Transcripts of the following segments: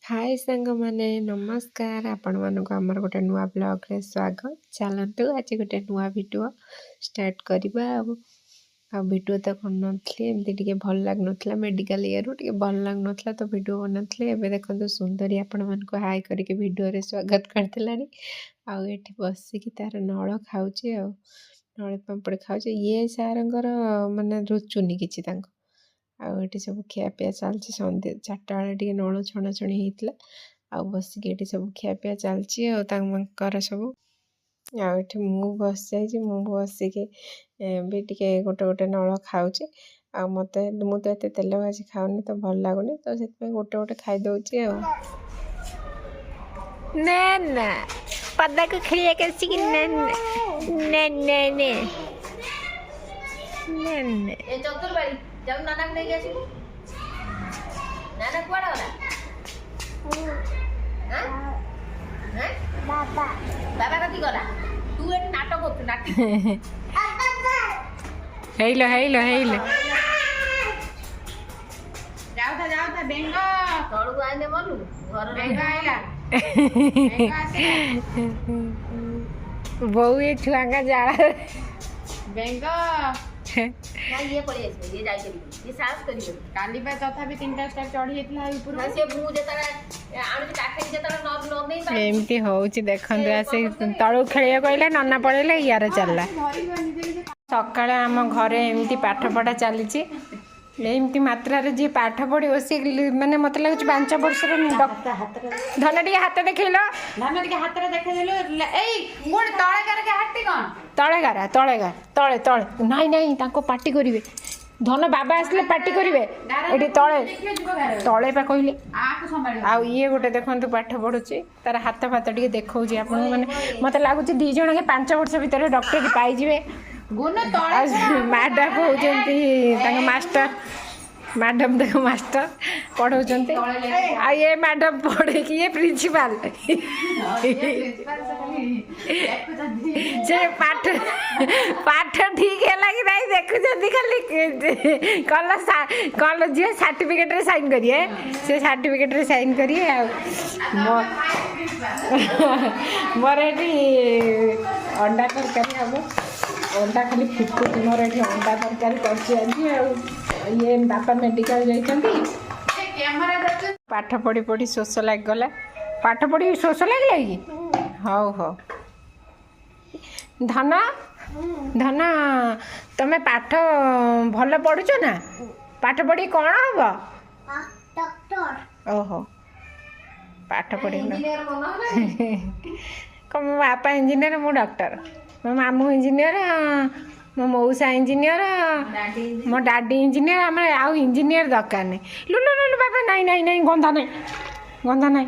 हाय सांग माने नमस्कार आपण मानक आमर गोटे नुआ ब्लॉग रे स्वागत। चलतु आज गोटे नुआ वीडियो स्टार्ट करबा। आ वीडियो तो करनथले एमती टिके भल लाग नथला मेडिकल इयर टिके भल लाग नथला तो वीडियो बनथले। एबे देखंतु सुंदरी आपण मानको हाय करके वीडियो रे स्वागत करथलानी। आ एठी बसी की तार नळ खाउची आ नळ पापड़ खाउची। ये सारंगर माने रुचुनी किछि तांको आउ एठी सब खियापिया चलछि। सन्ध्या 4टा बेले टिके नळ छणाछणी हेतला आउ बसिक एठी सब खियापिया चलछि आउ तांकर सब आउ एठी मु बस जाइछि। मु बसिके भी टिके गोटे गोटे नळ खाउछि। आ मते मु तो एते तेल भाजी खाउनी तो भल लागुनी तो सेत गोटे गोटे खाइ दउछि आउ ना ना पद्दा को खिया के सिक ना ना ना ना ना ए चतुर बाड़ी जाऊ नाना को लेके आसिबू। नाना कुआडा गला? हां हां बाबा बाबा कथि गला? तू एठी नाटक करतु नाटक हेलो हेलो हेलो जाऊ था बेंग तळु आइने मलु घर बेंग आइला बेंग आसे बहु ये छुआंगा जाला बेंग ना ये पड़ी आइस ये जाई करी ये साहस करी काली बा तथापि 3टा स्टेप चढ़ी हेतला ऊपर ना से मु जेतरा आनु काठे जेतरा न नहीं पा एमती होउची देखंदु आसे तळु खेलिया कहला नन्ना पळेला यार चलला। सकाळे आम घरे एमती पाठ पढ़ा चलीची एमती मात्रा रे जे पाठ पढ़ियो से माने मते लागछ 5 वर्ष रे धन टिके हाथ देखैलो धन टिके हाथ रे देखै देलो एई मोड तळे करके हाथी कोन तळेगारा तळे तळे नाई नाई ताको पार्टी करिवे धन बाबा आसले पार्टी करिवे एठी तळे पा कहले आको संभाळ आ ये गोटे देखंतु पाठ पढुची तार हाथ फाथ टिके देखौची आपन माने मते लागुची 2 जण के 5 वर्ष भीतर डॉक्टर के पाई जिवे गुण तळे मैडम होजंती तांग मास्टर मैडम देखो मास्टर पढ़ौचंती आ ये मैडम पढ़े कि ये प्रिंसिपल से पाठ पाठ ठीक है लगी नहीं देखुचंती खाली कल जे सर्टिफिकेट रे साइन करिए से सर्टिफिकेट रे साइन करिए आ मोर एटी अंडा तरकारी हम अंडा खाली फुटुची मोर एटी अंडा तरकारी करछि आज ये बापा मेडिकल जाइछंती पाठ पढ़ी पढ़ी शोष लाग गला पाठ पढ़ी शोष लागला कि हौ हौ धन धन तमे पाठ भल पढ़ुछ ना पाठ पढ़ी कौन हम डॉक्टर ओहो पाठ पढ़ी इंजीनियर बनो कम बापा इंजीनियर मु डॉक्टर मो मामू इंजीनियर मो मौसा इंजीनियर मो डाडी इंजीनियर आम आउ इंजीनियर दरकार नहीं लुलु लुलु बाबा नाई नाई नाई गंधा नहीं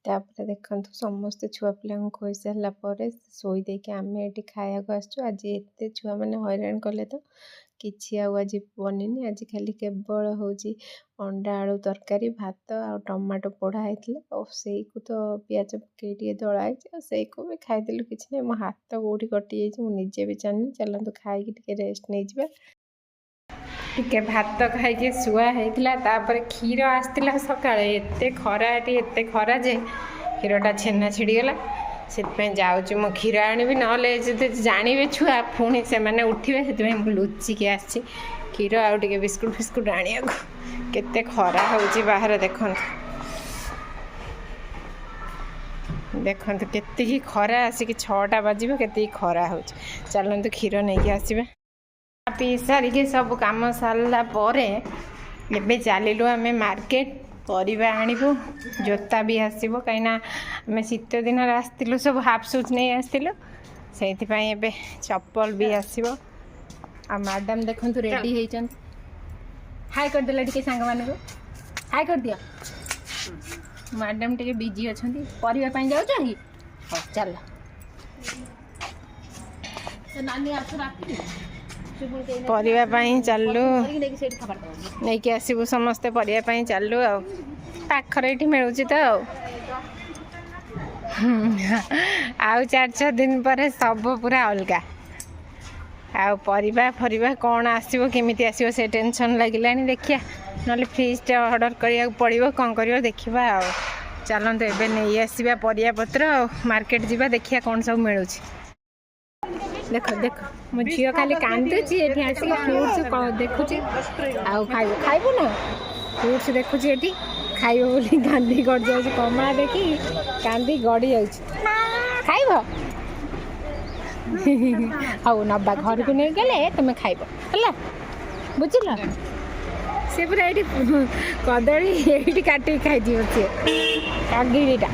तापर देखंतु समस्त छुआ पिला खोई सारा पर शोई देके आम ये खाया आसचु। आज एत छुआ मैंने हैरान कले तो किसी आज बनिनी आज खाली केवल हूँ अंडा आलू तरकारी भात आ टमाटो पोड़ा होता से तो पियाज पकई दलि से भी खाईदेलु कि ना मो हाथ कौटी कटि जाइए भी जानी चलतु खाई रेस्ट नहीं जावा टिके भात खाई शुआ होता क्षीर आसला सका एत खरा जे क्षीरटा छेना छिड़गला से जाऊँ मो क्षीर आनी ना जानवे छुआ पुणी से मैंने उठे से लुचिकी आसी क्षीर आउ टे बिस्कुट फिस्कुट आने केते खरा हो बाहर देखंतु केते खरा आसिक 6टा बाजिबो केते खरा हो। चलतु क्षीर नहीं आसवा पी सारिके सब काम सारा पर एबे चलिलु आम मार्केट परिबा आनिबु जोता भी आसबो कहीं आम शीत दिन आसलु सब हाफ सुज नहीं आसलु से चप्पल भी आसबो। आ मैडम देखंतु रेडी होइचन हाय कर देला टिके सांग माने हाय कर दिया मैडम टिके बिजी अछंती परिबा पई जाउ छी हो चल नानी आछ राखी परिबा पई चललु नहीं कि आसबु समस्ते परिबा पई चललु आ पाखरे एठी मिलुची तो आउ 4-6 दिन पर सब पूरा अलगा ଆଉ ପରିବା ଫରିବା କ'ଣ ଆସିବ କେମିତି ଆସିବ ସେ ଟେନସନ୍ ଲାଗିଲାଣି। ଦେଖିବା ନହେଲେ ଫ୍ରିଜ୍ଟା ଅର୍ଡ଼ର କରିବାକୁ ପଡ଼ିବ, କ'ଣ କରିବ ଦେଖିବା ଆଉ। ଚାଲନ୍ତୁ ଏବେ ନେଇ ଆସିବା ପରିବାପତ୍ର ଆଉ ମାର୍କେଟ ଯିବା, ଦେଖିବା କ'ଣ ସବୁ ମିଳୁଛି। ଦେଖ ଦେଖ ମୋ ଝିଅ ଖାଲି କାନ୍ଦୁଛି ଏଠି ଆସିକି ଫ୍ରୁଟ୍ସ ଦେଖୁଛି। ଆଉ ଖାଇବୁ ନା ଫ୍ରୁଟ୍ସ ଦେଖୁଛି ଏଠି ଖାଇବ ବୋଲି କାନ୍ଦି ଗଡ଼ି ଯାଉଛି, କମଳା ଦେଖି କାନ୍ଦି ଗଡ଼ି ଯାଉଛି। ଖାଇବ ହଉ ନବା ଘରକୁ ନେଇଗଲେ ତୁମେ ଖାଇବ ହେଲା, ବୁଝିଲ। ସେ ପୁରା ଏଇଠି କଦଳୀ ଏଇଠି କାଟିକି ଖାଇଯିବ ସିଏ କାଗିରିଟା।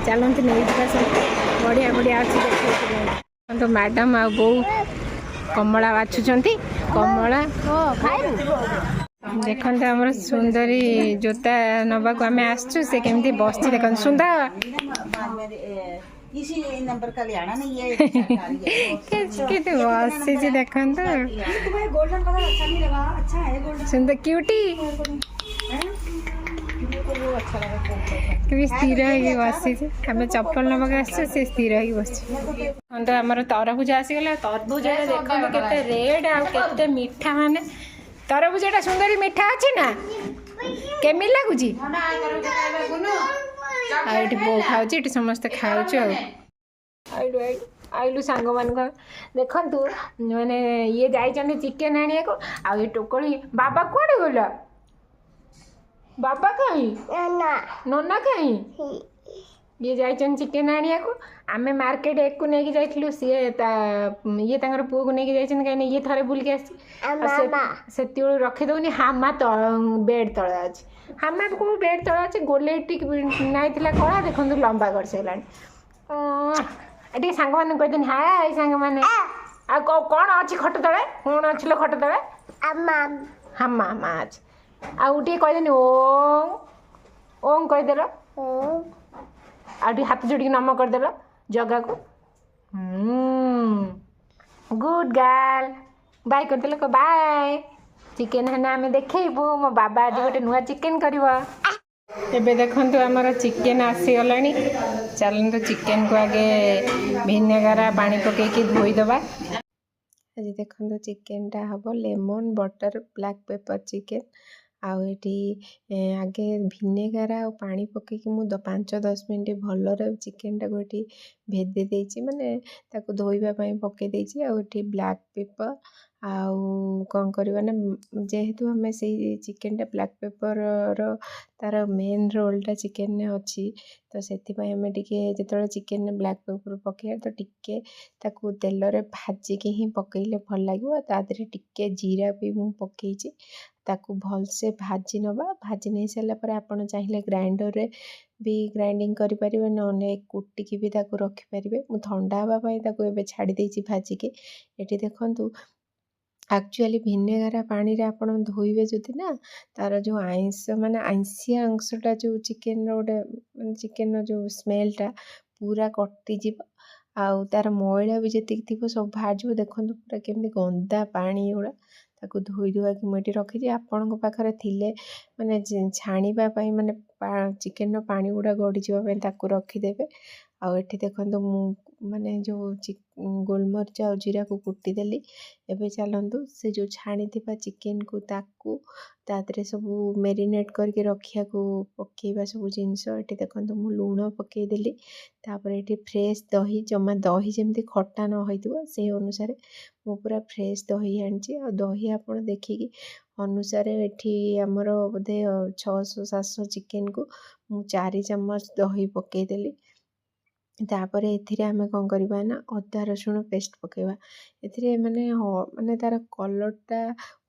ଚାଲନ୍ତୁ ନେଇଯିବା ସବୁ, ବଢ଼ିଆ ବଢ଼ିଆ ଅଛି ଦେଖନ୍ତୁ। ମ୍ୟାଡ଼ାମ୍ ଆଉ ବୋଉ କମଳା ବାଛୁଛନ୍ତି। କମଳା ଦେଖନ୍ତୁ ଆମର ସୁନ୍ଦରୀ ଜୋତା ନେବାକୁ ଆମେ ଆସିଛୁ, ସେ କେମିତି ବସିଛି ଦେଖନ୍ତୁ। ସୁନ୍ଦର କେତେ ବସିଛି ଦେଖନ୍ତୁ, ସୁନ୍ଦର କ୍ୟୁଟି ସ୍ଥିର ହେଇକି ବସିଛି। ଆମେ ଚପଲ ନେବାକୁ ଆସିଛୁ, ସେ ସ୍ଥିର ହେଇକି ବସିଛି। ଦେଖନ୍ତୁ ଆମର ତରଭୁଜ ଆସିଗଲା। ତରଭୁଜ ଦେଖନ୍ତୁ କେତେ ରେଡ୍ ଆଉ କେତେ ମିଠା, ମାନେ ତରଭୁଜଟା ସୁନ୍ଦରୀ ମିଠା ଅଛି ନା, କେମିତି ଲାଗୁଛି? ଆଉ ଏଠି ବୋଉ ଖାଉଛି, ଏଠି ସମସ୍ତେ ଖାଉଛୁ। ଆଉ ଆଇଲୁ ସାଙ୍ଗମାନଙ୍କ ଦେଖନ୍ତୁ, ମାନେ ଇଏ ଯାଇଛନ୍ତି ଚିକେନ ଆଣିବାକୁ। ଆଉ ଏ ଟୋକଳି ବାବା କୁଆଡ଼େ ଗଲା? ବାବା କାହିଁ, ନନା କାହିଁ? ଇଏ ଯାଇଛନ୍ତି ଚିକେନ ଆଣିବାକୁ। ଆମେ ମାର୍କେଟ ଏକୁ ନେଇକି ଯାଇଥିଲୁ, ସିଏ ଇଏ ତାଙ୍କର ପୁଅକୁ ନେଇକି ଯାଇଛନ୍ତି, କାହିଁକି ଇଏ ଥରେ ବୁଲିକି ଆସିଛି। ସେତେବେଳୁ ରଖିଦେଉନି, ହାମା ବେଡ୍ ତଳେ ଅଛି। ହାମା କୋଉ ବେଡ୍ ତଳେ ଅଛି, ଗୋଲେଇ ଟିକେ ନାଇଥିଲା କଳା, ଦେଖନ୍ତୁ ଲମ୍ବା କରିସାରିଲାଣି। ଟିକେ ସାଙ୍ଗମାନଙ୍କୁ କହିଦେନି ହାଏ ସାଙ୍ଗମାନେ। ଆଉ କ'ଣ ଅଛି ଖଟ ତଳେ, କ'ଣ ଅଛି ଲୋ ଖଟ ତଳେ? ହାମା ଅଛି। ଆଉ ଟିକେ କହିଦେନି ଓଂ କହିଦେଲ, ଆଉ ଟିକେ ହାତ ଯୋଡ଼ିକି ନମ କରିଦେଲ ଜଗାକୁ। ଗୁଡ୍ ଗାର୍ଲ, ବାଏ କରିଦେଲ, ବାଏ। ଚିକେନ ହେନେ ଆମେ ଦେଖେଇବୁ, ମୋ ବାବା ଆଜି ଗୋଟେ ନୂଆ ଚିକେନ କରିବ। ଏବେ ଦେଖନ୍ତୁ ଆମର ଚିକେନ ଆସିଗଲାଣି। ଚାଲନ୍ତୁ ଚିକେନକୁ ଆଗେ ଭିନେଗାର ପାଣି ପକେଇକି ଧୋଇଦେବା। ଆଜି ଦେଖନ୍ତୁ ଚିକେନଟା ହେବ lemon butter black pepper chicken. ଆଉ ଏଠି ଆଗେ ଭିନେଗାର ଆଉ ପାଣି ପକେଇକି ମୁଁ 5-10 ମିନିଟ୍ ଭଲରେ ଚିକେନଟାକୁ ଏଠି ଭେଦି ଦେଇଛି, ମାନେ ତାକୁ ଧୋଇବା ପାଇଁ ପକେଇ ଦେଇଛି। ଆଉ ଏଠି ବ୍ଲାକ୍ ପେପର ଆଉ କ'ଣ କରିବା ନା, ଯେହେତୁ ଆମେ ସେଇ ଚିକେନଟା ବ୍ଲାକ୍ ପେପରର ତାର ମେନ୍ ରୋଲ୍ଟା ଚିକେନରେ ଅଛି, ତ ସେଥିପାଇଁ ଆମେ ଟିକେ ଯେତେବେଳେ ଚିକେନରେ ବ୍ଲାକ୍ ପେପର ପକେଇବା ତ ଟିକେ ତାକୁ ତେଲରେ ଭାଜିକି ହିଁ ପକେଇଲେ ଭଲ ଲାଗିବ। ତା ଦେହରେ ଟିକେ ଜିରା ବି ମୁଁ ପକେଇଛି, ତାକୁ ଭଲସେ ଭାଜି ନେବା। ଭାଜି ନେଇ ସାରିଲା ପରେ ଆପଣ ଚାହିଁଲେ ଗ୍ରାଇଣ୍ଡରରେ ବି ଗ୍ରାଇଣ୍ଡିଙ୍ଗ କରିପାରିବେ, ନହେଲେ କୁଟିକି ବି ତାକୁ ରଖିପାରିବେ। ମୁଁ ଥଣ୍ଡା ହେବା ପାଇଁ ତାକୁ ଏବେ ଛାଡ଼ି ଦେଇଛି ଭାଜିକି। ଏଠି ଦେଖନ୍ତୁ ଆକ୍ଚୁଆଲି ଭିନେଗାର ପାଣିରେ ଆପଣ ଧୋଇବେ ଯଦି ନା, ତାର ଯେଉଁ ଆଇଁଷ ମାନେ ଆଇଁଷିଆ ଅଂଶଟା ଯେଉଁ ଚିକେନର ଗୋଟେ ମାନେ ଚିକେନର ଯେଉଁ ସ୍ମେଲ୍ଟା ପୁରା କଟିଯିବ। ଆଉ ତାର ମଇଳା ବି ଯେତିକି ଥିବ ସବୁ ବାହାରିଯିବ। ଦେଖନ୍ତୁ ପୁରା କେମିତି ଗନ୍ଦା ପାଣି ଏଗୁଡ଼ା, ତାକୁ ଧୋଇ ଧୁଆକି ମୁଁ ଏଠି ରଖିଛି। ଆପଣଙ୍କ ପାଖରେ ଥିଲେ ମାନେ ଛାଣିବା ପାଇଁ, ମାନେ ଚିକେନର ପାଣି ଗୁଡ଼ା ଗଡ଼ିଯିବା ପାଇଁ ତାକୁ ରଖିଦେବେ। ଆଉ ଏଠି ଦେଖନ୍ତୁ ମୁଁ ମାନେ ଯେଉଁ ଗୋଲମରିଚ ଆଉ ଜିରାକୁ କୁଟିଦେଲି। ଏବେ ଚାଲନ୍ତୁ ସେ ଯେଉଁ ଛାଣିଥିବା ଚିକେନକୁ ତାକୁ ତା ଦେହରେ ସବୁ ମ୍ୟାରିନେଟ୍ କରିକି ରଖିବାକୁ ପକେଇବା ସବୁ ଜିନିଷ। ଏଠି ଦେଖନ୍ତୁ ମୁଁ ଲୁଣ ପକେଇଦେଲି, ତାପରେ ଏଠି ଫ୍ରେଶ୍ ଦହି, ଜମା ଦହି ଯେମିତି ଖଟା ନ ହେଇଥିବ ସେଇ ଅନୁସାରେ ମୁଁ ପୁରା ଫ୍ରେଶ୍ ଦହି ଆଣିଛି। ଆଉ ଦହି ଆପଣ ଦେଖିକି ଅନୁସାରେ, ଏଠି ଆମର ବୋଧେ 600-700 ଚିକେନକୁ ମୁଁ 4 ଚାମଚ ଦହି ପକେଇଦେଲି। ତାପରେ ଏଥିରେ ଆମେ କ'ଣ କରିବା ନା, ଅଦା ରସୁଣ ପେଷ୍ଟ ପକେଇବା। ଏଥିରେ ମାନେ ତାର କଲର୍ଟା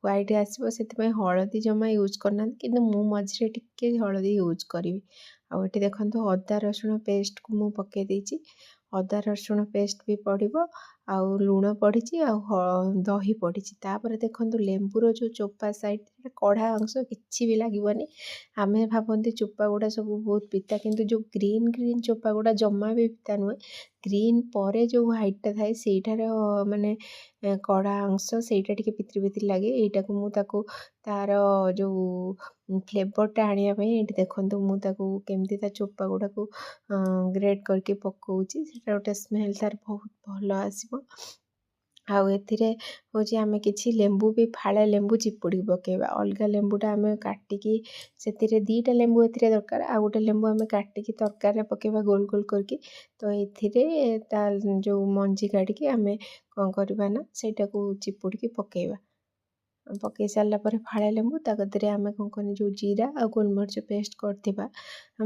ହ୍ୱାଇଟ୍ ଆସିବ, ସେଥିପାଇଁ ହଳଦୀ ଜମା ୟୁଜ୍ କରିନାହାନ୍ତି, କିନ୍ତୁ ମୁଁ ମଝିରେ ଟିକେ ହଳଦୀ ୟୁଜ୍ କରିବି। ଆଉ ଏଠି ଦେଖନ୍ତୁ ଅଦା ରସୁଣ ପେଷ୍ଟକୁ ମୁଁ ପକେଇ ଦେଇଛି। ଅଦା ରସୁଣ ପେଷ୍ଟ ବି ପଡ଼ିବ, ଆଉ ଲୁଣ ପଡ଼ିଛି, ଆଉ ଦହି ପଡ଼ିଛି। ତାପରେ ଦେଖନ୍ତୁ ଲେମ୍ବୁର ଯେଉଁ ଚୋପା ସାଇଡ଼୍ କଢ଼ା ଅଂଶ କିଛି ବି ଲାଗିବନି। ଆମେ ଭାବନ୍ତି ଚୋପା ଗୁଡ଼ା ସବୁ ବହୁତ ପିତା, କିନ୍ତୁ ଯେଉଁ ଗ୍ରୀନ୍ ଚୋପା ଗୁଡ଼ା ଜମା ବି ପିତା ନୁହେଁ। ଗ୍ରୀନ୍ ପରେ ଯେଉଁ ହ୍ୱାଇଟ୍ଟା ଥାଏ ସେଇଟାର ମାନେ କଢ଼ା ଅଂଶ, ସେଇଟା ଟିକେ ପିତିରି ପିତିରି ଲାଗେ। ଏଇଟାକୁ ମୁଁ ତାକୁ ତାର ଯେଉଁ ଫ୍ଲେଭରଟା ଆଣିବା ପାଇଁ ଏଇଠି ଦେଖନ୍ତୁ ମୁଁ ତାକୁ କେମିତି ତା ଚୋପା ଗୁଡ଼ାକୁ ଗ୍ରେଟ୍ କରିକି ପକଉଛି। ସେଇଟା ଗୋଟେ ସ୍ମେଲ୍ ତାର ବହୁତ ଭଲ ଆସିବ। ଆଉ ଏଥିରେ ହେଉଛି ଆମେ କିଛି ଲେମ୍ବୁ ବି ଫାଳେ ଲେମ୍ବୁ ଚିପୁଡ଼ିକି ପକାଇବା। ଅଲଗା ଲେମ୍ବୁଟା ଆମେ କାଟିକି ସେଥିରେ 2ଟା ଲେମ୍ବୁ ଏଥିରେ ଦରକାର, ଆଉ ଗୋଟେ ଲେମ୍ବୁ ଆମେ କାଟିକି ତରକାରୀରେ ପକାଇବା ଗୋଲ ଗୋଲ କରିକି। ତ ଏଥିରେ ତା ଯେଉଁ ମଞ୍ଜି କାଢ଼ିକି ଆମେ କ'ଣ କରିବା ନା ସେଇଟାକୁ ଚିପୁଡ଼ିକି ପକାଇବା। ପକାଇ ସାରିଲା ପରେ ଫାଳେ ଲେମ୍ବୁ ତା କତିରେ ଆମେ କ'ଣ କନି ଯେଉଁ ଜିରା ଆଉ ଗୋଲମରିଚ ପେଷ୍ଟ କରିଥିବା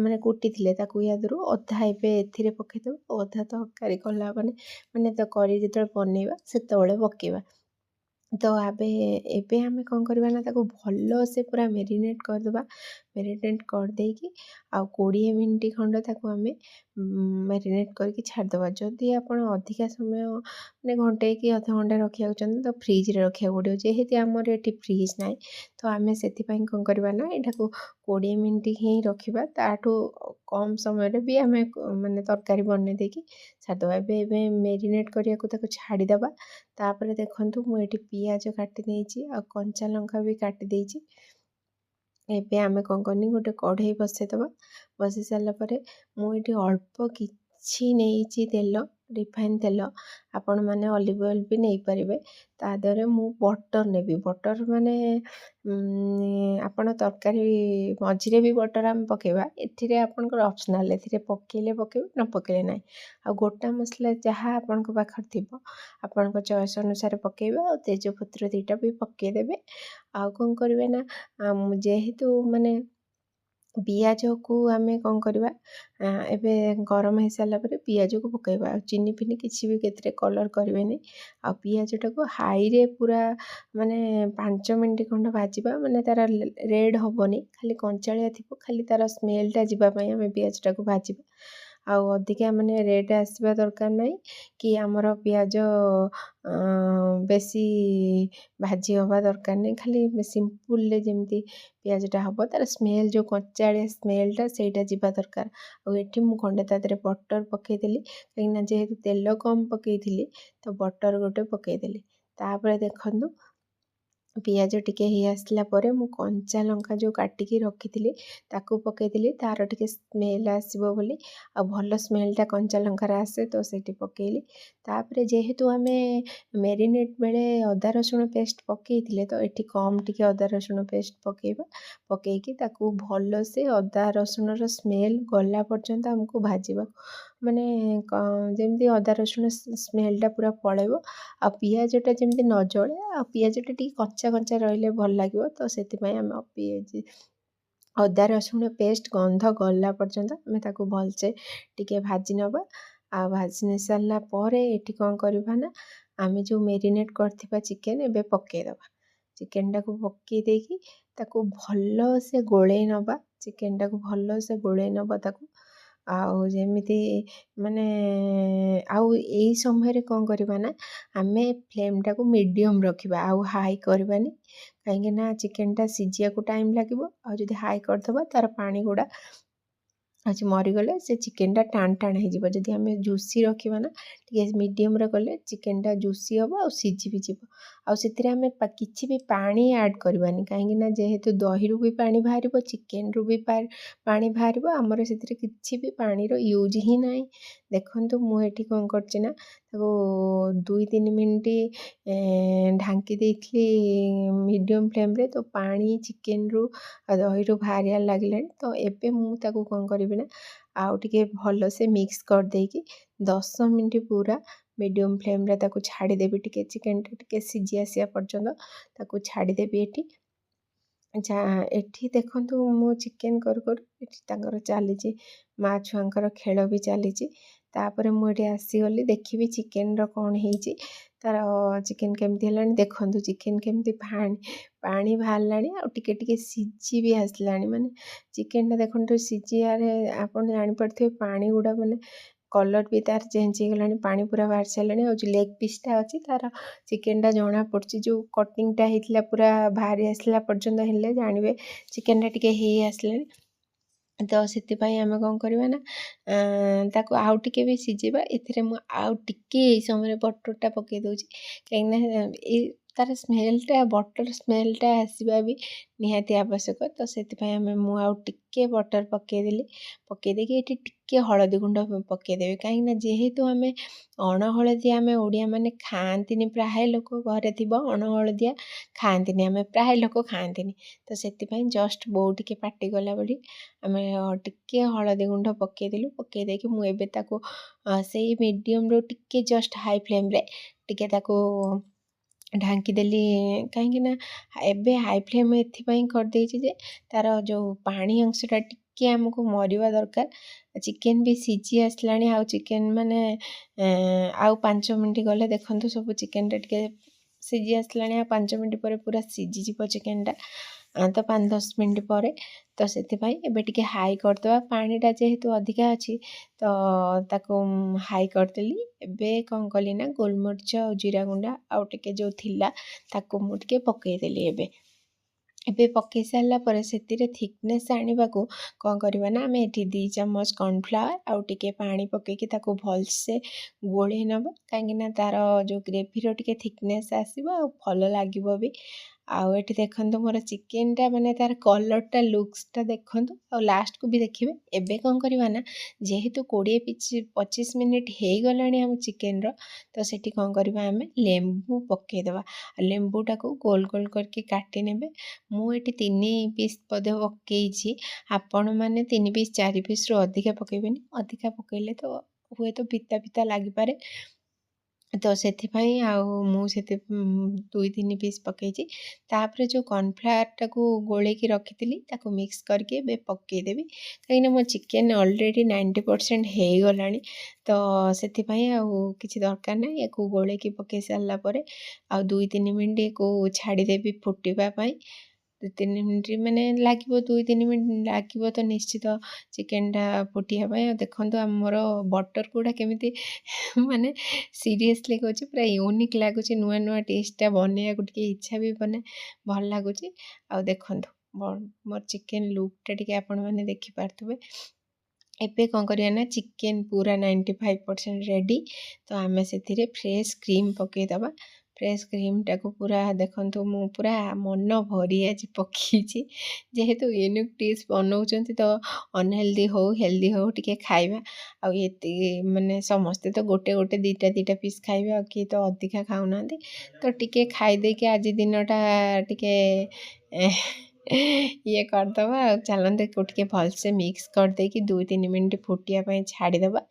ମାନେ କୁଟିଥିଲେ ତାକୁ ୟାଦେହରୁ ଅଧା ଏବେ ଏଥିରେ ପକାଇଦେବା, ଅଧା ତରକାରୀ କଲା ମାନେ ତ କରି ଯେତେବେଳେ ବନେଇବା ସେତେବେଳେ ପକାଇବା। ତ ଏବେ ଆମେ କ'ଣ କରିବା ନା ତାକୁ ଭଲସେ ପୁରା ମ୍ୟାରିନେଟ୍ କରିଦେବା। ମ୍ୟାରିନେଟ୍ କରିଦେଇକି ଆଉ 20 ମିନିଟ୍ ଖଣ୍ଡେ ତାକୁ ଆମେ ମ୍ୟାରିନେଟ୍ କରିକି ଛାଡ଼ିଦେବା। ଯଦି ଆପଣ ଅଧିକା ସମୟ ମାନେ ଘଣ୍ଟେ କି ଅଧଘଣ୍ଟେ ରଖିବାକୁ ଚାହୁଁଛନ୍ତି ତ ଫ୍ରିଜ୍ରେ ରଖିବାକୁ ପଡ଼ିବ। ଯେହେତୁ ଆମର ଏଠି ଫ୍ରିଜ୍ ନାହିଁ ତ ଆମେ ସେଥିପାଇଁ କ'ଣ କରିବା ନା ଏଇଟାକୁ 20 ମିନିଟ୍ ହିଁ ରଖିବା। ତାଠୁ କମ୍ ସମୟରେ ବି ଆମେ ମାନେ ତରକାରୀ ବନେଇ ଦେଇକି ଛାଡ଼ିଦେବା। ଏବେ ମ୍ୟାରିନେଟ୍ କରିବାକୁ ତାକୁ ଛାଡ଼ିଦେବା। ତାପରେ ଦେଖନ୍ତୁ ମୁଁ ଏଠି ପିଆଜ କାଟି ଦେଇଛି ଆଉ କଞ୍ଚା ଲଙ୍କା ବି କାଟି ଦେଇଛି। ଏବେ ଆମେ କ'ଣ କନି ଗୋଟେ କଢ଼େଇ ବସାଇଦେବା। ବସାଇ ସାରିଲା ପରେ ମୁଁ ଏଠି ଅଳ୍ପ କିଛି ନେଇଛି ତେଲ, ରିଫାଇନ୍ ତେଲ। ଆପଣମାନେ ଅଲିଭ୍ ଅଏଲ୍ ବି ନେଇପାରିବେ। ତା ଦେହରେ ମୁଁ ବଟର୍ ନେବି। ବଟର୍ ମାନେ ଆପଣ ତରକାରୀ ମଝିରେ ବି ବଟର୍ ଆମେ ପକାଇବା। ଏଥିରେ ଆପଣଙ୍କର ଅପସନାଲ୍, ଏଥିରେ ପକାଇଲେ ପକାଇବେ ନ ପକାଇଲେ ନାହିଁ। ଆଉ ଗୋଟା ମସଲା ଯାହା ଆପଣଙ୍କ ପାଖରେ ଥିବ ଆପଣଙ୍କ ଚଏସ୍ ଅନୁସାରେ ପକାଇବେ। ଆଉ ତେଜପତ୍ର 2ଟା ବି ପକାଇଦେବେ। ଆଉ କ'ଣ କରିବେ ନା ଯେହେତୁ ମାନେ ପିଆଜକୁ ଆମେ କ'ଣ କରିବା ଏବେ ଗରମ ହେଇସାରିଲା ପରେ ପିଆଜକୁ ପକାଇବା। ଆଉ ଚିନି ଫିନି କିଛି ବି ଏଥିରେ କଲର୍ କରିବେନି। ଆଉ ପିଆଜଟାକୁ ହାଇରେ ପୁରା ମାନେ 5 ମିନିଟ୍ ଖଣ୍ଡେ ଭାଜିବା। ମାନେ ତାର ରେଡ଼୍ ହେବନି, ଖାଲି କଞ୍ଚାଳିଆ ଥିବ, ଖାଲି ତାର ସ୍ମେଲ୍ଟା ଯିବା ପାଇଁ ଆମେ ପିଆଜଟାକୁ ଭାଜିବା। ଆଉ ଅଧିକା ମାନେ ରେଡ଼୍ ଆସିବା ଦରକାର ନାହିଁ କି ଆମର ପିଆଜ ବେଶୀ ଭାଜି ହେବା ଦରକାର ନାହିଁ। ଖାଲି ସିମ୍ପୁଲ୍ରେ ଯେମିତି ପିଆଜଟା ହେବ ତାର ସ୍ମେଲ୍ ଯେଉଁ କଞ୍ଚାଳିଆ ସ୍ମେଲ୍ଟା ସେଇଟା ଯିବା ଦରକାର। ଆଉ ଏଠି ମୁଁ ଖଣ୍ଡେ ତା ଦେହରେ ବଟର୍ ପକାଇଦେଲି, କାହିଁକିନା ଯେହେତୁ ତେଲ କମ୍ ପକାଇଥିଲି ତ ବଟର୍ ଗୋଟେ ପକାଇଦେଲି। ତାପରେ ଦେଖନ୍ତୁ ପିଆଜ ଟିକେ ହେଇ ଆସିଲା ପରେ ମୁଁ କଞ୍ଚା ଲଙ୍କା ଯେଉଁ କାଟିକି ରଖିଥିଲି ତାକୁ ପକାଇଦେଲି, ତାର ଟିକେ ସ୍ମେଲ୍ ଆସିବ ବୋଲି। ଆଉ ଭଲ ସ୍ମେଲ୍ଟା କଞ୍ଚା ଲଙ୍କାର ଆସେ ତ ସେଇଠି ପକାଇଲି। ତାପରେ ଯେହେତୁ ଆମେ ମ୍ୟାରିନେଟ୍ ବେଳେ ଅଦା ରସୁଣ ପେଷ୍ଟ ପକାଇଥିଲେ ତ ଏଠି କମ୍ ଟିକେ ଅଦା ରସୁଣ ପେଷ୍ଟ ପକାଇବା। ପକାଇକି ତାକୁ ଭଲସେ ଅଦା ରସୁଣର ସ୍ମେଲ୍ ଗଲା ପର୍ଯ୍ୟନ୍ତ ଆମକୁ ଭାଜିବା। ମାନେ ଯେମିତି ଅଦା ରସୁଣ ସ୍ମେଲ୍ଟା ପୁରା ପଳେଇବ। ଆଉ ପିଆଜଟା ଯେମିତି ନ ଜଳେ, ଆଉ ପିଆଜଟା ଟିକେ କଞ୍ଚା କଞ୍ଚା ରହିଲେ ଭଲ ଲାଗିବ। ତ ସେଥିପାଇଁ ଆମେ ଅଦା ରସୁଣ ପେଷ୍ଟ ଗନ୍ଧ ଗଲା ପର୍ଯ୍ୟନ୍ତ ଆମେ ତାକୁ ଭଲସେ ଟିକେ ଭାଜି ନେବା। ଆଉ ଭାଜି ନେଇ ସାରିଲା ପରେ ଏଠି କ'ଣ କରିବା ନା ଆମେ ଯେଉଁ ମ୍ୟାରିନେଟ୍ କରିଥିବା ଚିକେନ୍ ଏବେ ପକାଇଦେବା। ଚିକେନ୍ଟାକୁ ପକାଇ ଦେଇକି ତାକୁ ଭଲସେ ଗୋଳେଇ ନେବା। ଚିକେନ୍ଟାକୁ ଭଲସେ ଗୋଳେଇ ନେବା ତାକୁ। ଆଉ ଯେମିତି ମାନେ ଆଉ ଏଇ ସମୟରେ କ'ଣ କରିବା ନା ଆମେ ଫ୍ଲେମ୍ଟାକୁ ମିଡ଼ିୟମ୍ ରଖିବା, ଆଉ ହାଇ କରିବାନି। କାହିଁକିନା ଚିକେନ୍ଟା ସିଝିବାକୁ ଟାଇମ୍ ଲାଗିବ। ଆଉ ଯଦି ହାଇ କରିଦେବା ତାର ପାଣି ଗୁଡ଼ା ମରିଗଲେ ସେ ଚିକେନ୍ଟା ଟାଣ ଟାଣ ହେଇଯିବ। ଯଦି ଆମେ ଜୁସି ରଖିବା ନା ଟିକେ ମିଡ଼ିୟମ୍ରେ କଲେ ଚିକେନ୍ଟା ଜୁସି ହେବ ଆଉ ସିଝି ବି ଯିବ। ଆଉ ସେଥିରେ ଆମେ କିଛି ବି ପାଣି ଆଡ଼୍ କରିବାନି, କାହିଁକିନା ଯେହେତୁ ଦହିରୁ ବି ପାଣି ବାହାରିବ, ଚିକେନ୍ରୁ ବି ପାଣି ବାହାରିବ, ଆମର ସେଥିରେ କିଛି ବି ପାଣିର ୟୁଜ୍ ହିଁ ନାହିଁ। ଦେଖନ୍ତୁ ମୁଁ ଏଠି କ'ଣ କରିଛି ନା ତାକୁ 2-3 ମିନିଟ୍ ଢାଙ୍କି ଦେଇଥିଲି ମିଡ଼ିୟମ୍ ଫ୍ଲେମ୍ରେ। ତ ପାଣି ଚିକେନ୍ରୁ ଆଉ ଦହିରୁ ବାହାରିବା ଲାଗିଲାଣି। ତ ଏବେ ମୁଁ ତାକୁ କ'ଣ କରିବି ନା ଆଉ ଟିକେ ଭଲସେ ମିକ୍ସ କରିଦେଇକି 10 ମିନିଟ୍ ପୁରା ମିଡ଼ିୟମ୍ ଫ୍ଲେମ୍ରେ ତାକୁ ଛାଡ଼ିଦେବି। ଟିକେ ଚିକେନ୍ଟା ଟିକେ ସିଝି ଆସିବା ପର୍ଯ୍ୟନ୍ତ ତାକୁ ଛାଡ଼ିଦେବି ଏଠି। ଏଠି ଦେଖନ୍ତୁ ମୁଁ ଚିକେନ୍ କରୁ ଏଠି ତାଙ୍କର ଚାଲିଛି ମା ଛୁଆଙ୍କର ଖେଳ ବି ଚାଲିଛି। ତାପରେ ମୁଁ ଏଠି ଆସିଗଲି ଦେଖିବି ଚିକେନ୍ର କ'ଣ ହେଇଛି, ତାର ଚିକେନ୍ କେମିତି ହେଲାଣି। ଦେଖନ୍ତୁ ଚିକେନ୍ କେମିତି ପାଣି ବାହାରିଲାଣି ଆଉ ଟିକେ ଟିକେ ସିଝି ବି ଆସିଲାଣି। ମାନେ ଚିକେନ୍ଟା ଦେଖନ୍ତୁ ସିଝିବାରେ ଆପଣ ଜାଣିପାରୁଥିବେ ପାଣି ଗୁଡ଼ା ମାନେ କଲର୍ ବି ତାର ଚେଞ୍ଜ ହେଇଗଲାଣି, ପାଣି ପୁରା ବାହାରି ସାରିଲାଣି। ଆଉ ଯେଉଁ ଲେଗ୍ ପିସ୍ଟା ଅଛି ତାର ଚିକେନ୍ଟା ଜଣାପଡ଼ୁଛି, ଯେଉଁ କଟିଂଟା ହେଇଥିଲା ପୁରା ବାହାରି ଆସିଲା ପର୍ଯ୍ୟନ୍ତ ହେଲେ ଜାଣିବେ ଚିକେନ୍ଟା ଟିକେ ହେଇ ଆସିଲାଣି। ତ ସେଥିପାଇଁ ଆମେ କ'ଣ କରିବା ନା ତାକୁ ଆଉ ଟିକେ ବି ସିଝେଇବା। ଏଥିରେ ମୁଁ ଆଉ ଟିକେ ଏଇ ସମୟରେ ବଟର୍ଟା ପକାଇ ଦେଉଛି, କାହିଁକିନା ଏଇ तार स्मेलटा बटर स्मेलटा आसवा भी निहाती आवश्यक। तो से मु आउ टिके बटर पकईदेली पकईदे ये टिके हलदी गुंड पकईदेवी कहीं जेहेतु आम अणहलदिया आम ओडिया मैंने खाती प्राय लोक घरे थी अणहलदिया खाती आम प्राय लोक खाती तो से जस्ट बो टिके पाटी गला बड़ी आम टिके हलदी गुंड पकईदेलु पकईदे मुझे से मीडियम रो टिके जस्ट हाई फ्लेम रे टिके ढांकीदेली कहीं एबे हाई फ्लेम एथपाई करदे जे तार जो पानी अंशटा टिके आमको मरिबा दरकार चिकेन भी सीझी आसला आउ चिकेन माने आउ 5 मिनट गले देखंतु सब चिकेन टा टिके सीझी आसला आ 5 मिनट पर पूरा सीझी जीव चिकेन टा तो 5-10 मिनट पर तो से टिके हाई करदे पानीटा जेहेतु अधिका अच्छी तो ताको हाई करदेली एबे कौन कली ना गोलमरिच और जीरा गुंडा आउ टिके जो थिला ताको मु टिके पकईदेली एबे पकई सारा पर से थिकनेस आने को कौन करवा ना आम ये 2 चम्मच कॉर्नफ्लावर आउ टिके पानी पकईकी ताको भलसे गोले नबा कहीं तार जो ग्रेवी टिके थिकनेस आसो भल लगे भी आउ ये देखो मोर चिकेन टा माने तार कलरटा लुक्सटा देखो आ लास्ट को भी देखिए एबे कौन करवा ना जेहेतु 20-25 मिनिट हो गला आम चिकेन तो सेठी कौन करवा आम लेंबू पकईदे लेंबूटा को गोल गोल करके काटी नेबे मुझे 3 पीस पदे पकई आपण मैंने 3 पीस 4 पीस रू अधिका पकईबेनी अधिका पकईले तो हुए तो पिता पिता लगिपारे तो से मुझे 2-3 पीस पकई तापर जो कॉर्नफ्लावर टाको गोले की रखी ताको मिक्स करके बे पकईदेवी कहीं मो चिकेन ऑलरेडी 90% हो गला तो से किसी दरकार ना या गोले की पकई सारापर आ 2-3 मिनट को छाड़देवी फुटापी 2-3 मिनट माने लगे 2-3 मिनट लगे तो निश्चित चिकेनटा फुटापी देखो आमर बटर गुड़ा केमी माने सीरियसली कहूँ पूरा यूनिक लगुच नुआ नुआ टेस्टा बनैया टे इच्छा भी बने भल लगुच आ देखो मोर चिकेन लुकटा टे आपण मैंने देखिपे एबे कौन करवा ना चिकेन पूरा 95% रेडी तो आम से फ्रेश क्रीम पकईदबा फ्रेश क्रीम टाको पूरा देखो मु पूरा मन भरी आज पकई जेहेतु यूनिक डिश बनाऊँ तो अनहेल्दी हो हेल्दी हो टिके खाइबा आ माने समस्ते तो गोटे गोटे 2-2 पीस खाइबा आ कि तो अधिका खाऊना तो टिके खाईदे कि आज दिनटा टिके ये करदबा चलते टे भलसे मिक्स करदे कि 2-3 मिनट फुटियापाई छाड़देबा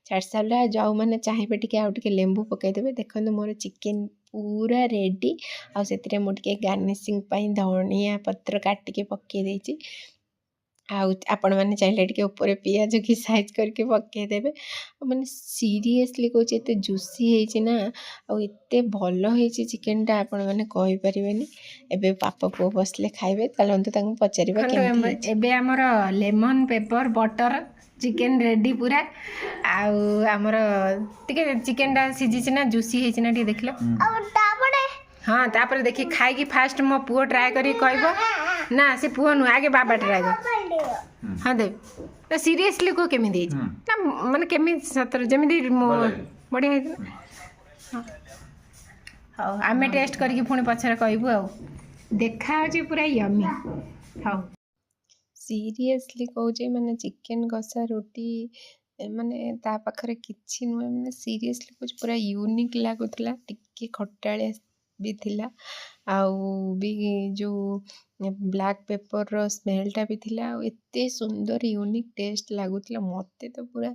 छाड़ सारा जाऊ मैंने चाहिए टे आउ टे लेंबू पकईदेवे देखो मोर चिकेन पूरा रेडी आ से मुझे गार्निशिंग धनिया पत्र काटिके पकई आपण मैंने चाहिए टे ऊपर पियाज की साइज करके पकईदेवे मैंने सीरियसली कहूँ एत जुसी होना आते भल हो चिकेनटा आपण मैंने कहीपर एबे पापा पुओ बसले खाइबे चलते पचार एबे आमर lemon pepper butter chicken ready पूरा आमर टिके चिकेनटा सीझी ना जुसी होना टे देख लो हाँ तापर देखी खाई फास्ट मो पुओ ट्राए करी कहब ना से पुओ नु आगे बाबा ट्राए कर हाँ दे ना सीरियसली को केमी दे ना माने केमी सतर जेमी बढ़िया हाँ आमे टेस्ट करके पुणी पछरे कहबू आ देखा पूरा यमी हाँ सीरियसली कहूँ माने चिकेन कषा रोटी माने ता पाखरे किछि नुहे माने सीरियसली कहूँ पूरा यूनिक लागुला टिके खटालिया भी थिला आउ भी जो ब्लैक पेपर रो स्मेलटा भी थिला एते सुंदर यूनिक टेस्ट लागुला मते तो पूरा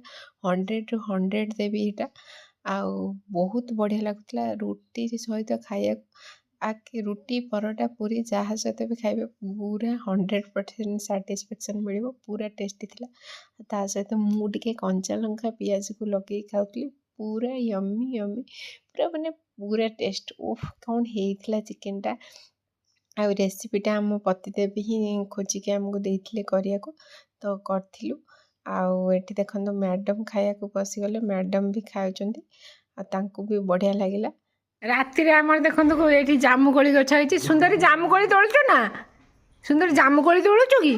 100 ରୁ 100 देवी एटा आउ बहुत बढ़िया लागुला रोटी सहित खाया आके रोटी परोटा पूरी जहाँ सहित भी खाइबे पूरा 100% साटिस्फैक्शन मिल पूरा टेस्टी थिला ता सहित मु टिके कंचा लंका पियाज को लगे खाऊली पूरा यम्मी यम्मी पूरा माने पूरा टेस्ट ओफ कौन होता चिकेनटा आ रेसिपीटा आम पतिदेव ही खोजिकी आमको देते करिया तो करूँ आठ देखो मैडम खाया पशिगले मैडम भी खाऊँ भी बढ़िया लगे राति आम देखो ये जामुकोली गछ है सुंदर जामुकोली तोलु ना सुंदर जामुकोली तोलुचु कि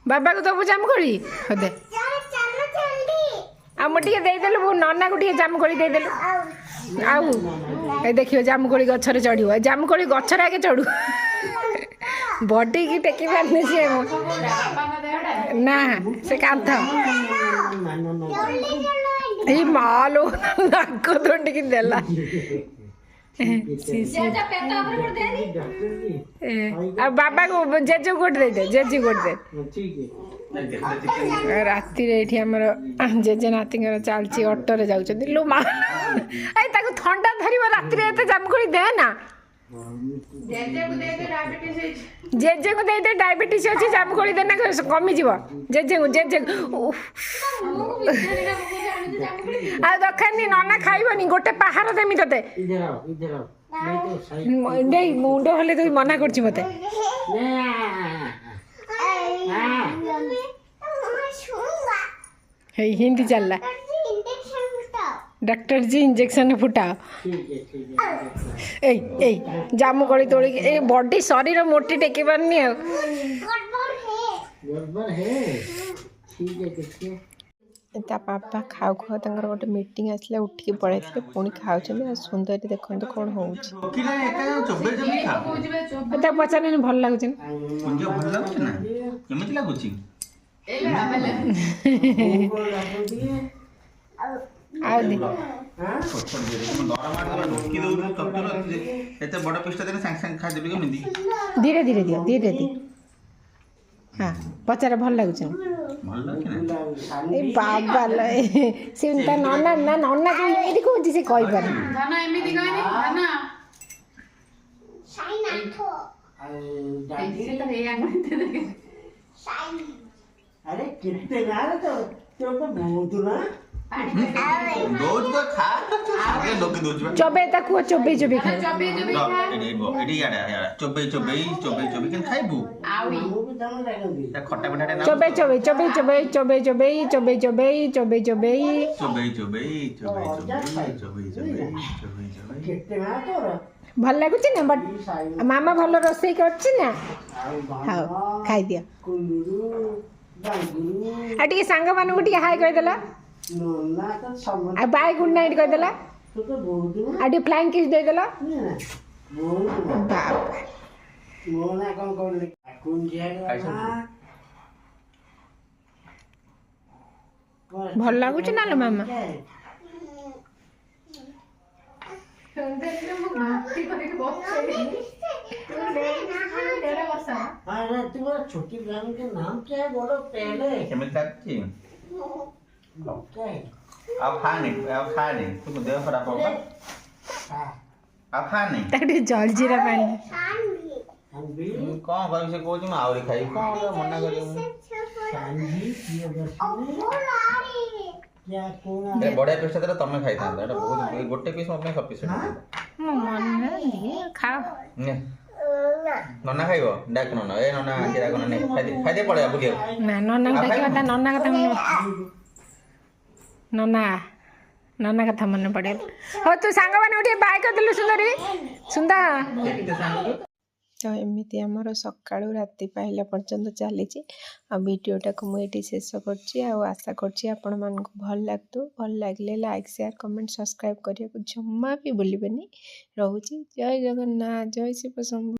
बाबा को दबु जामुकोली दे आ मुझे देदेलु नना को जामुकोली देदेलु आउ ए देखियो जामुकोली गछरे चढ़ियो जामुकोली गछरे आगे चढ़ू बॉडी की टेकी पारने से ना से कांथ ए मालो नाक तोंड की देला बाबा को जेजू गोट दे जेजू गोट दे राति ये आमर जेजे नाती चलती अटो रे जाऊँ लो माँ थंडा धर राति जामुकोली दे ना जेजे को दे डायबिटीज अच्छी जामुकोली देना कमी जीव जेजे को जेजे आ दरकार नहीं नना खाइबनी गोटे पहाड़ देमी तते मुंड हेले तो मना कर मते हिंदी चलला डॉक्टर जी इंजेक्शन फुटाओ ए जामुकोली तोड़ी ए बॉडी शरीर मोटी टेकी पारनी ता पापा खाऊ खाऊ तंगर गोटे मीटिंग आसले उठिक पड़े पुणी खाऊ सुंदर देखो कौन हो पचारे भल लगुच धीरे धीरे दियो धीरे धीरे हाँ पचारे भल लगुच बाबा सी नना ना नना कहीं कौन से कही पार अरे कितने गाल तो बहुत ना चोबे तक चोबे चोबे खा चोबे चोबे खा एडी याडा चोबे चोबे चोबे चोबे केन खाइबू आवी खट्टा मिठाटे ना चोबे चोबे चोबे चोबे चोबे चोबे चोबे चोबे चोबे चोबे चोबे चोबे चोबे चोबे चोबे चोबे कितने गाल तो भल लगुच ना बट मामा भल रोसई कर हाँ खाई दिया आ सांग मान हाय कहीदेला बाय गुड नाइट कहीदेला आ फ्लाइंग किस देदेला भल लगुच ना लो मामा तुम्हारा छोटी बहन का नाम क्या है बोलो पहले आप खा नहीं तुम देह खराब होगा आप खा नहीं ताकि जल जीरा पानी कौन कर से कोच में आवरी खाई कौन मना कर क्या कौन बड़े पीस तेरे तमे खाई था एटा बहुत गोटे पीस मत में सफिशिएंट मन खाओ नन्ना खाइबो डाक नन्ना ए नन्ना किरा कोन ने खाइ दे पड़े बुलियो ना नन्ना डाकिबा नन्ना कथा मन नन्ना नन्ना कथा मन पड़े हो तू सांग माने उठे बाय कर दिलु सुंदरी सुंदर तो एमती आमर सका राति पाइला पर्यंत चली भिडटा को मुझे शेष करशा कर भल लगे लाइक शेयर कमेंट सब्सक्राइब करने को जमा भी भूलि रोचे जय जगन्नाथ जय शिव शंभु।